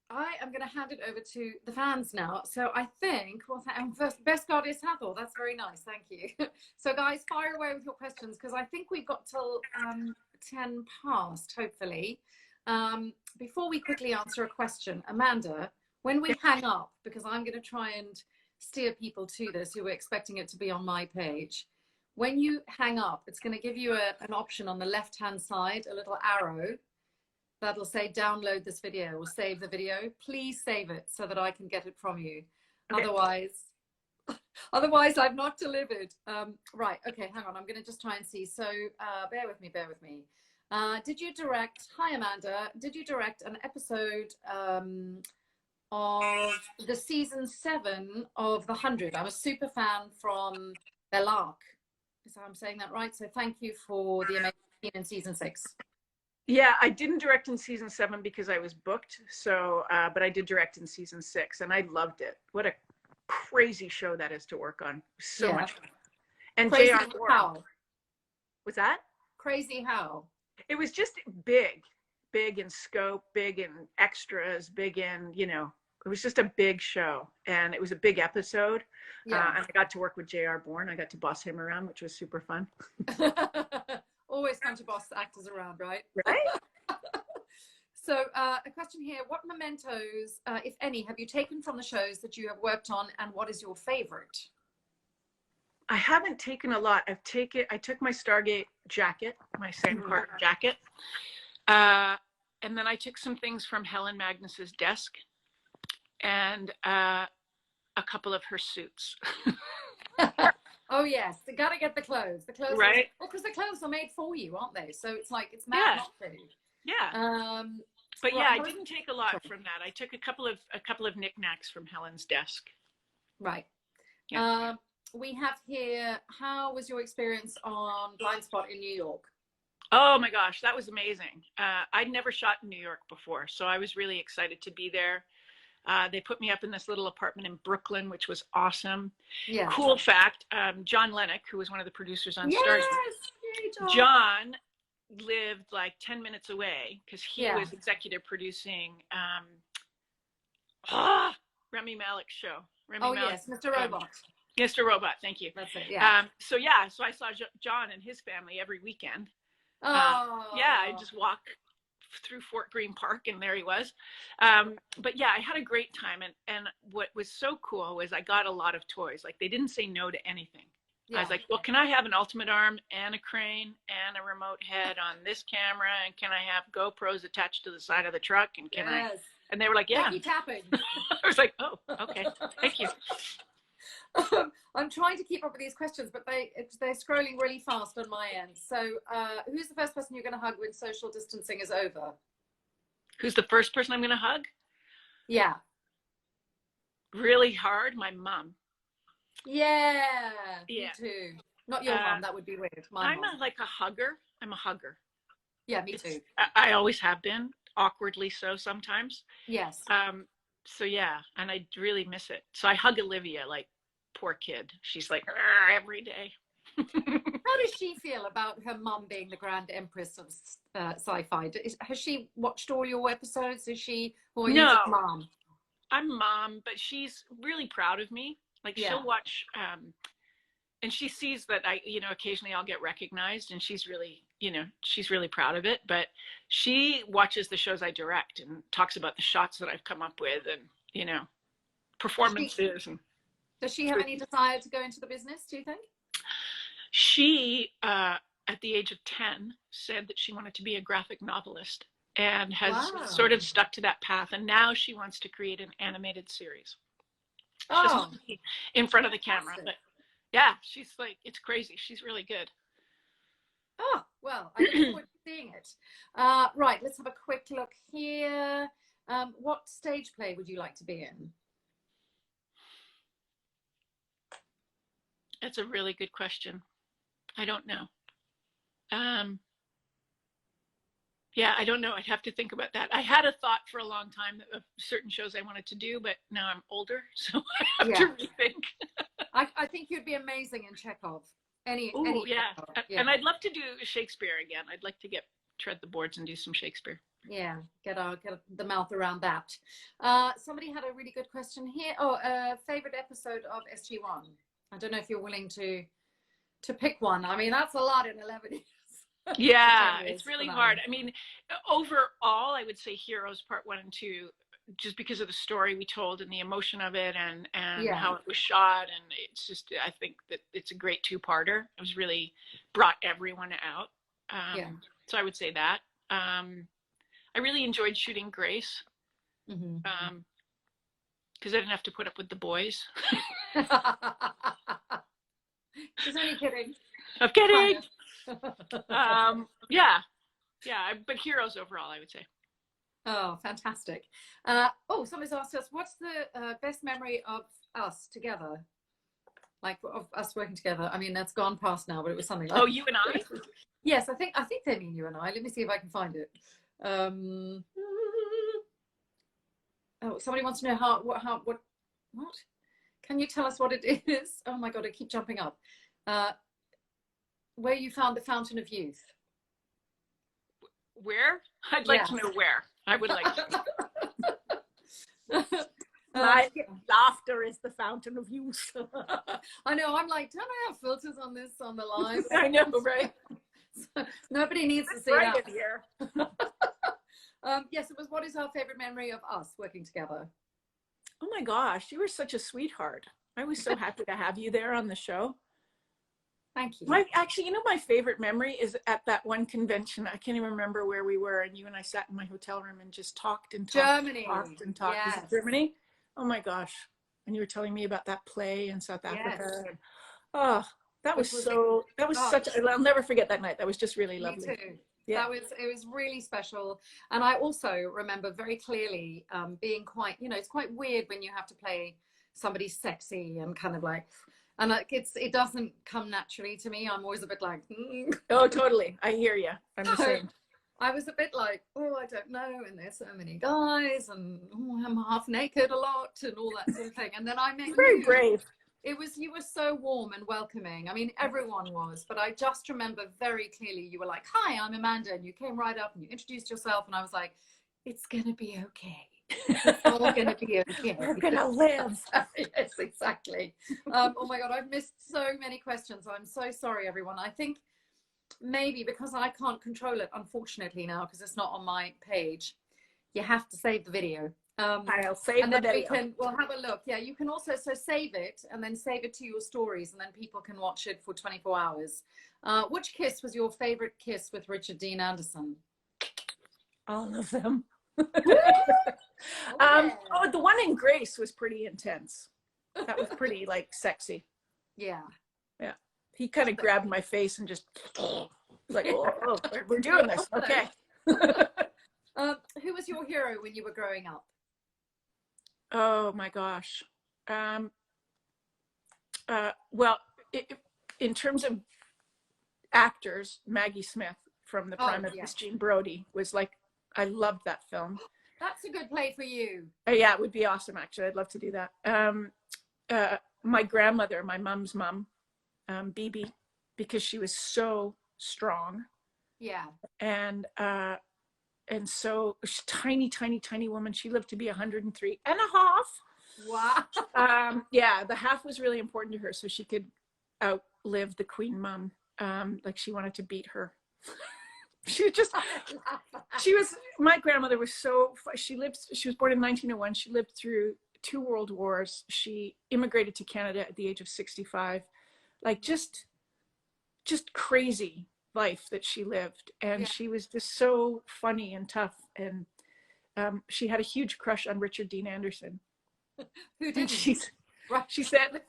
S2: I am going to hand it over to the fans now. So I think, first, best goddess Hathor. That's very nice. Thank you. So guys, fire away with your questions, because I think we've got till 10 past, hopefully. Before we quickly answer a question, Amanda, when we hang up, because I'm going to try and steer people to this who are expecting it to be on my page. When you hang up, it's going to give you an option on the left-hand side, a little arrow that'll say download this video or save the video. Please save it so that I can get it from you. Okay. Otherwise I've not delivered. Right, okay, hang on. I'm going to just try and see. So bear with me. Did you direct, hi Amanda, did you direct an episode of the season 7 of The 100? I'm a super fan from Belark. So I'm saying that right. So thank you for the amazing team in season 6.
S1: Yeah, I didn't direct in season 7 because I was booked. So, but I did direct in season 6, and I loved it. What a crazy show that is to work on. So much fun. And
S2: crazy how?
S1: Was that?
S2: Crazy how?
S1: It was just big in scope, big in extras, big in, it was just a big show, and it was a big episode. And I got to work with J.R. Bourne. I got to boss him around, which was super fun.
S2: Always fun to boss actors around, right?
S1: Right.
S2: So a question here, what mementos, if any, have you taken from the shows that you have worked on, and what is your favorite?
S1: I haven't taken a lot. I took my Stargate jacket, my Sam Carter jacket. And then I took some things from Helen Magnus's desk. and a couple of her suits.
S2: Oh yes, they gotta get the clothes. The clothes,
S1: right?
S2: Well, because the clothes are made for you, aren't they? So it's like it's mad
S1: Yeah.
S2: not to.
S1: Yeah. But
S2: Well,
S1: yeah, I didn't take a lot from that. I took a couple of knickknacks from Helen's desk.
S2: Right.
S1: Yeah.
S2: We have here, how was your experience on Blind Spot in New York?
S1: Oh my gosh, that was amazing. I'd never shot in New York before, so I was really excited to be there. They put me up in this little apartment in Brooklyn, which was awesome.
S2: Yeah.
S1: Cool fact, John Lennox, who was one of the producers on
S2: Yes!
S1: Stargate, John lived like 10 minutes away because he was executive producing Remy Malek's show. Remy Malek,
S2: yes, Mr. Robot.
S1: Mr. Robot, thank you.
S2: That's it, yeah.
S1: So I saw John and his family every weekend.
S2: Oh.
S1: I just walk through Fort Greene Park and there he was. But yeah, I had a great time. And what was so cool was I got a lot of toys. Like they didn't say no to anything. Yeah. I was like, well, can I have an ultimate arm and a crane and a remote head on this camera? And can I have GoPros attached to the side of the truck? And can I? And they were like, yeah.
S2: Keep tapping.
S1: I was like, oh, okay. Thank you.
S2: I'm trying to keep up with these questions, but they're scrolling really fast on my end. So who's the first person you're going to hug when social distancing is over?
S1: Who's the first person I'm going to hug?
S2: Yeah.
S1: Really hard? My mom.
S2: Yeah. Me too. Not your mom. That would be weird.
S1: I'm like a hugger. I'm a hugger.
S2: Yeah, me too.
S1: I always have been, awkwardly so sometimes.
S2: Yes.
S1: So yeah, and I really miss it. So I hug Olivia, like, poor kid. She's like every day.
S2: How does she feel about her mum being the grand empress of sci-fi? Has she watched all your episodes? Is she, or are you just mom?
S1: I'm mom, but she's really proud of me. Like she'll watch, and she sees that occasionally I'll get recognized, and she's really proud of it. But she watches the shows I direct and talks about the shots that I've come up with, and performances.
S2: Does she have any desire to go into the business, do you think?
S1: She, at the age of 10, said that she wanted to be a graphic novelist and has sort of stuck to that path. And now she wants to create an animated series. She doesn't want to be in front of the camera. But yeah, she's like, it's crazy. She's really good.
S2: Oh, well, I look forward to seeing it. Right, let's have a quick look here. What stage play would you like to be in?
S1: That's a really good question. I don't know. Yeah, I don't know. I'd have to think about that. I had a thought for a long time of certain shows I wanted to do, but now I'm older, so I have to rethink.
S2: I think you'd be amazing in Chekhov. Any
S1: Chekhov. And I'd love to do Shakespeare again. I'd like to tread the boards and do some Shakespeare.
S2: Yeah, get the mouth around that. Somebody had a really good question here. Favorite episode of SG1. I don't know if you're willing to pick one. I mean, that's a lot in 11 years.
S1: Yeah, it's really hard. I mean, overall, I would say Heroes Part 1 and 2, just because of the story we told and the emotion of it and how it was shot. And it's just, I think that it's a great two-parter. It was really brought everyone out. So I would say that. I really enjoyed shooting Grace.
S2: Mm-hmm.
S1: Because I didn't have to put up with the boys.
S2: She's only kidding.
S1: I'm kidding. But Heroes overall, I would say.
S2: Oh, fantastic. Somebody's asked us, what's the best memory of us together? Like of us working together. I mean, that's gone past now, but it was something like.
S1: Oh, you and I?
S2: Yes, I think they mean you and I. Let me see if I can find it. Somebody wants to know what? Can you tell us what it is? Oh my God, I keep jumping up. Where you found the Fountain of Youth?
S1: Where? I'd like to know where. I would like to.
S4: My laughter is the fountain of youth.
S2: I know. I'm like, don't I have filters on the live?
S1: I know, right?
S2: Nobody needs to see
S4: right
S2: that.
S4: In here.
S2: Yes, it was. What is our favorite memory of us working together?
S1: Oh my gosh, you were such a sweetheart. I was so happy to have you there on the show.
S2: Thank you.
S1: Actually, my favorite memory is at that one convention. I can't even remember where we were, and you and I sat in my hotel room and just talked and talked.
S2: Germany.
S1: Talked and talked.
S2: Yes.
S1: Is it Germany? Oh my gosh. And you were telling me about that play in South Africa.
S2: Yes.
S1: And, oh, that was
S2: Which was
S1: so, that was
S2: oh,
S1: such, I'll never forget that night. That was just really
S2: me
S1: lovely.
S2: too.
S1: Yeah.
S2: It was really special. And I also remember very clearly being quite, you know, it's quite weird when you have to play somebody sexy and kind of like, and it doesn't come naturally to me. I'm always a bit like,
S1: Oh, totally. I hear you. I'm the same.
S2: I was a bit like, oh, I don't know. And there's so many guys and oh, I'm half naked a lot and all that sort of thing. And then I met
S1: Very
S2: you.
S1: brave.
S2: You were so warm and welcoming. I mean, everyone was, but I just remember very clearly you were like, hi, I'm Amanda. And you came right up and you introduced yourself. And I was like, it's going to be okay. It's all going to be okay.
S1: We're going to live.
S2: Yes, exactly. Oh my God, I've missed so many questions. I'm so sorry, everyone. I think maybe because I can't control it, unfortunately, now, because it's not on my page, you have to save the video.
S1: I'll save
S2: and
S1: the
S2: then
S1: video.
S2: we'll have a look. Yeah, you can also save it and then save it to your stories, and then people can watch it for 24 hours. Which kiss was your favorite kiss with Richard Dean Anderson?
S1: All of them.
S2: Okay.
S1: Oh, the one in Grace was pretty intense. That was pretty like sexy.
S2: Yeah.
S1: Yeah. He kind of grabbed my face and just like, oh, we're doing this. Okay.
S2: Who was your hero when you were growing up?
S1: Oh my gosh. Well, in terms of actors, Maggie Smith from The Prime of Miss Jean Brodie was like, I loved that film.
S2: That's a good play for you.
S1: Yeah, it would be awesome, actually. I'd love to do that. My grandmother, my mom's mom, Bibi, because she was so strong.
S2: Yeah.
S1: And so tiny, tiny, tiny woman. She lived to be 103 and a half.
S2: Wow.
S1: Yeah, the half was really important to her, so she could outlive the queen mom. Like she wanted to beat her. My grandmother was she was born in 1901. She lived through 2 world wars. She immigrated to Canada at the age of 65. Like just crazy life that she lived. And she was just so funny and tough. And she had a huge crush on Richard Dean Anderson.
S2: Who did?
S1: She said,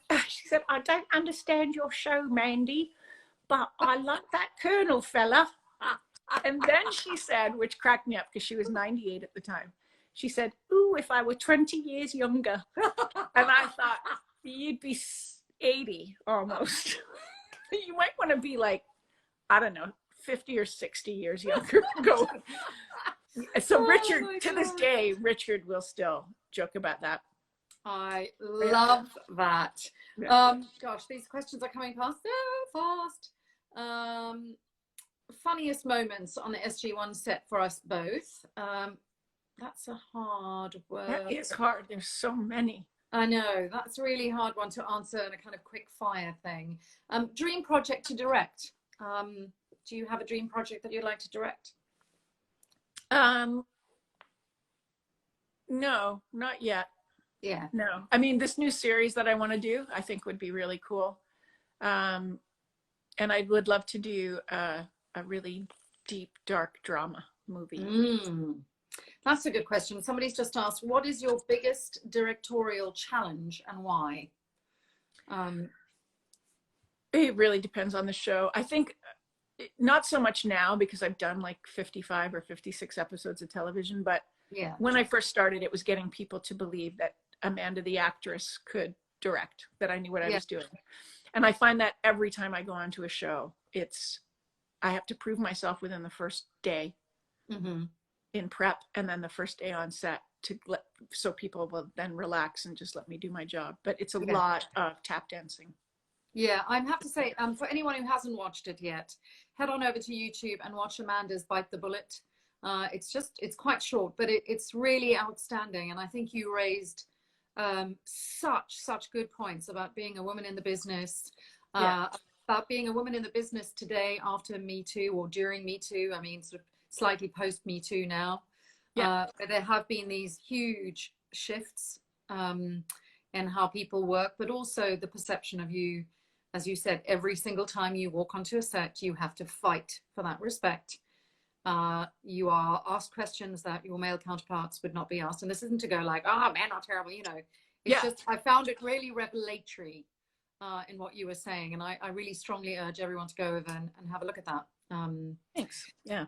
S1: I don't understand your show, Mandy, but I like that Colonel fella. And then she said, which cracked me up because she was 98 at the time, she said, ooh, if I were 20 years younger. And I thought, you'd be 80 almost. You might want to be like, I don't know, 50 or 60 years younger. So Richard, to this day, Richard will still joke about that.
S2: I love that.
S1: Yeah.
S2: Gosh, these questions are coming past so fast. Funniest moments on the SG1 set for us both. That's a hard word.
S1: That is hard. There's so many.
S2: I know. That's a really hard one to answer in a kind of quick fire thing. Dream project to direct. Do you have a dream project that you'd like to direct?
S1: No, not yet.
S2: Yeah.
S1: No. I mean, this new series that I want to do, I think would be really cool. And I would love to do a really deep, dark drama movie.
S2: That's a good question. Somebody's just asked, what is your biggest directorial challenge and why?
S1: It really depends on the show. I think not so much now because I've done like 55 or 56 episodes of television, but when I first started, it was getting people to believe that Amanda, the actress, could direct, that I knew what I was doing. And I find that every time I go onto a show, I have to prove myself within the first day in prep, and then the first day on set so people will then relax and just let me do my job. But it's a lot of tap dancing. Yeah,
S2: I have to say, for anyone who hasn't watched it yet, head on over to YouTube and watch Amanda's Bite the Bullet. It's quite short, but it's really outstanding. And I think you raised such good points about being a woman in the business, about being a woman in the business today after Me Too or during Me Too. I mean, sort of slightly post Me Too now. There have been these huge shifts in how people work, but also the perception of you, as you said, every single time you walk onto a set, you have to fight for that respect. You are asked questions that your male counterparts would not be asked. And this isn't to go like, oh, men are terrible, you know. It's just, I found it really revelatory in what you were saying. And I really strongly urge everyone to go over and have a look at that.
S1: Thanks. Yeah.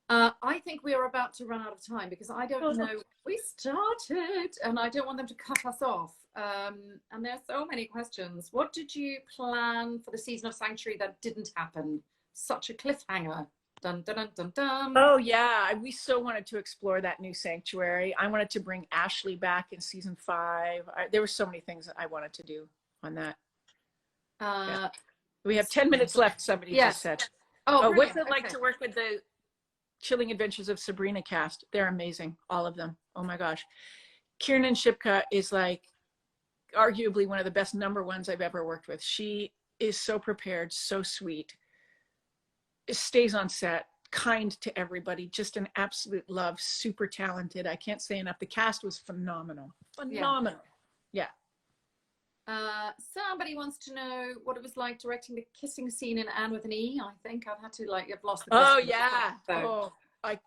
S2: I think we are about to run out of time because I don't know. We started and I don't want them to cut us off. And there are so many questions. What did you plan for the season of Sanctuary that didn't happen? Such a cliffhanger. Dun, dun, dun, dun, dun.
S1: Oh yeah, we so wanted to explore that new Sanctuary. I wanted to bring Ashley back in season 5. There were so many things that I wanted to do on that. Yeah. We have 10 minutes left, somebody just said.
S2: Oh,
S1: what's it like to work with the Chilling Adventures of Sabrina cast? They're amazing, all of them. Oh my gosh. Kiernan Shipka is like arguably one of the best number ones I've ever worked with. She is so prepared, so sweet, stays on set, kind to everybody, just an absolute love, super talented. I can't say enough. The cast was phenomenal. Yeah.
S2: Somebody wants to know what it was like directing the kissing scene in Anne with an E. I think I've had to I've lost the question.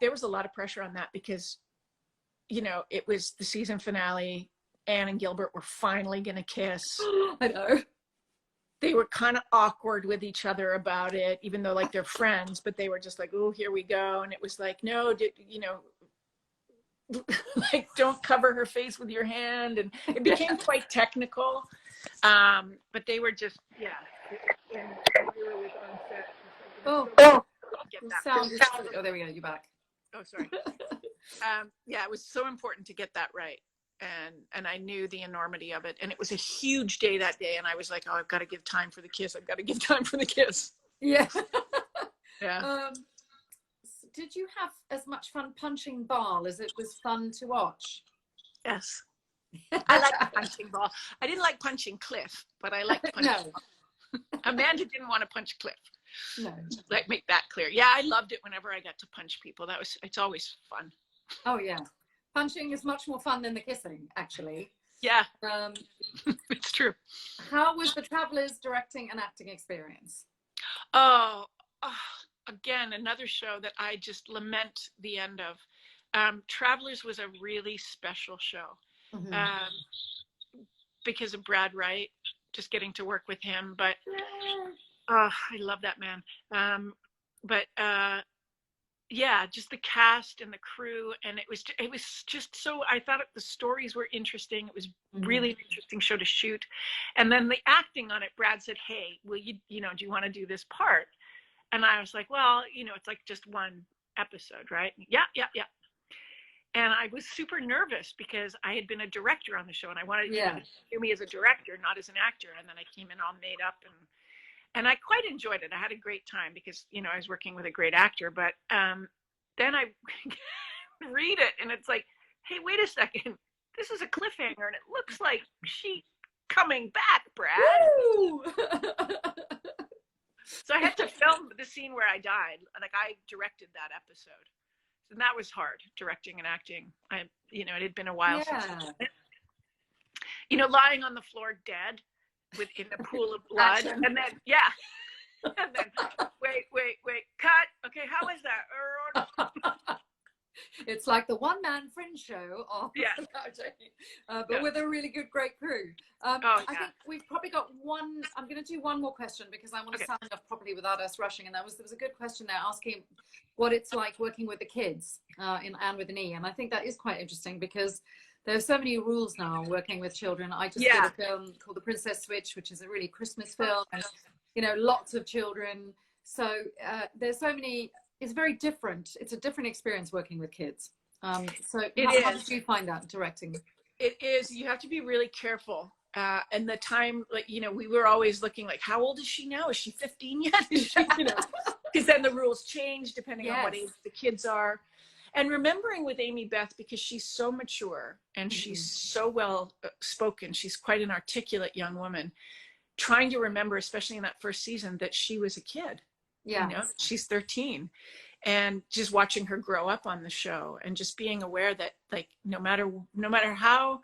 S1: There was a lot of pressure on that because, you know, it was the season finale. Anne and Gilbert were finally going to kiss.
S2: I know.
S1: They were kind of awkward with each other about it, even though like they're friends, but they were just like, oh, here we go. And it was like, no, you know, like don't cover her face with your hand. And it became quite technical. But they were just, And Myra was on set.
S2: Oh, there we go. You're back.
S1: Oh, sorry. It was so important to get that right. And I knew the enormity of it. And it was a huge day that day. And I was like, oh, I've got to give time for the kiss. I've got to give time for the kiss.
S2: Yeah.
S1: Yeah.
S2: Did you have as much fun punching Ball as it was fun to watch?
S1: Yes. I like punching Ball. I didn't like punching Cliff, but I liked punching Ball. Amanda didn't want to punch Cliff.
S2: No.
S1: Like, make that clear. Yeah, I loved it whenever I got to punch people. It's always fun.
S2: Oh, yeah. Punching is much more fun than the kissing, actually.
S1: Yeah. It's true.
S2: How was the Travelers directing and acting experience?
S1: Again, another show that I just lament the end of. Travelers was a really special show. Because of Brad Wright, just getting to work with him. But I love that man. Just the cast and the crew, and it was just so, I thought the stories were interesting. It was really an interesting show to shoot. And then the acting on it, Brad said, hey, will do you want to do this part? And I was like, well, it's like just one episode, right? Yeah. And I was super nervous because I had been a director on the show and I wanted to do me as a director, not as an actor. And then I came in all made up and I quite enjoyed it. I had a great time because, I was working with a great actor, but then I read it and it's like, hey, wait a second. This is a cliffhanger and it looks like she coming back, Brad.
S2: Woo!
S1: So I had to film the scene where I died. Like I directed that episode. And that was hard, directing and acting. It had been a while since I did it. Lying on the floor dead in a pool of blood. And then, and then, wait, cut. Okay, how is that?
S2: It's like the one-man fringe show but with a really great crew. I think we've probably got one. I'm going to do one more question because I want to sound off properly without us rushing. And there was a good question there asking what it's like working with the kids in Anne with an E. And I think that is quite interesting because there are so many rules now working with children. I just did a film called The Princess Switch, which is a really Christmas film, and lots of children. So there's so many. It's very different. It's a different experience working with kids. How did you find that directing?
S1: It is. You have to be really careful. And the time, we were always looking like, how old is she now? Is she 15 yet? Is she, because then the rules change depending on what age the kids are. And remembering with Amy Beth, because she's so mature and she's so well spoken, she's quite an articulate young woman, trying to remember, especially in that first season, that she was a kid. She's 13, and just watching her grow up on the show and just being aware that like no matter how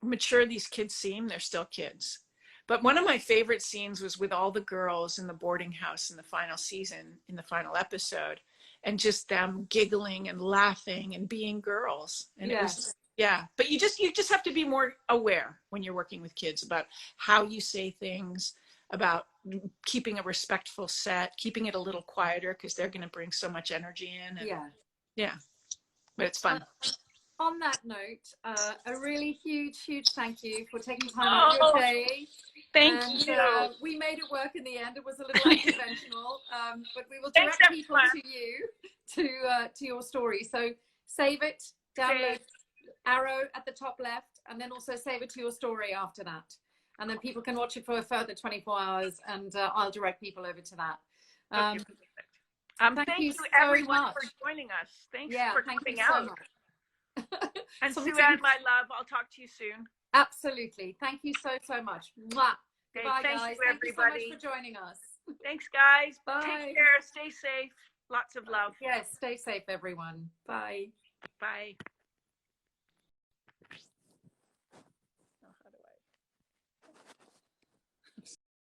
S1: mature these kids seem, they're still kids. But one of my favorite scenes was with all the girls in the boarding house in the final season, in the final episode, and just them giggling and laughing and being girls. And it was, yeah, but you just have to be more aware when you're working with kids about how you say things, about keeping a respectful set, keeping it a little quieter because they're going to bring so much energy in. And yeah, but it's fun.
S2: On that note, a really huge thank you for taking time out of your day.
S1: Thank you.
S2: We made it work in the end. It was a little unconventional, but we will direct people to you, to your story. So save it, download, arrow at the top left, and then also save it to your story after that. And then people can watch it for a further 24 hours, and I'll direct people over to that.
S1: Thank you everyone for joining us. Thanks for coming out. And Suanne, my love, I'll talk to you soon.
S2: Absolutely. Thank you so much. Mwah.
S1: Okay,
S2: Bye,
S1: thank
S2: guys.
S1: you, everybody.
S2: Thank you so much for joining us.
S1: Thanks, guys.
S2: Bye.
S1: Take care. Stay safe. Lots of love.
S2: Yes, stay safe, everyone. Bye.
S1: Bye.